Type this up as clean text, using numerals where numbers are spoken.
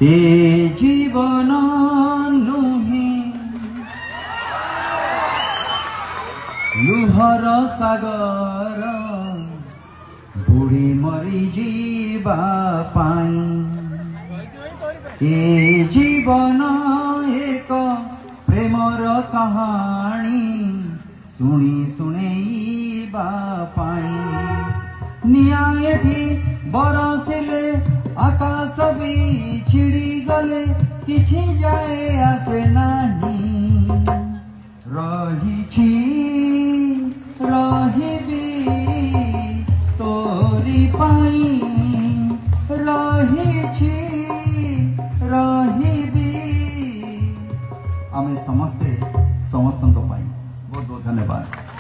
ए जीवन नुहे लुहर सागर बुढ़ी मरी जीवा पाई ए जीवन एक प्रेमर कहानी शुणी शुणेइबा पाई निया एठी बरसिले आकाश भी छिड़ी गले किछि जाए आसे नाही रहिछि रहिबी तोरी पाई रहिछि रहिबी आमे समस्ते समस्तन को पाई बहुत बहुत धन्यवाद।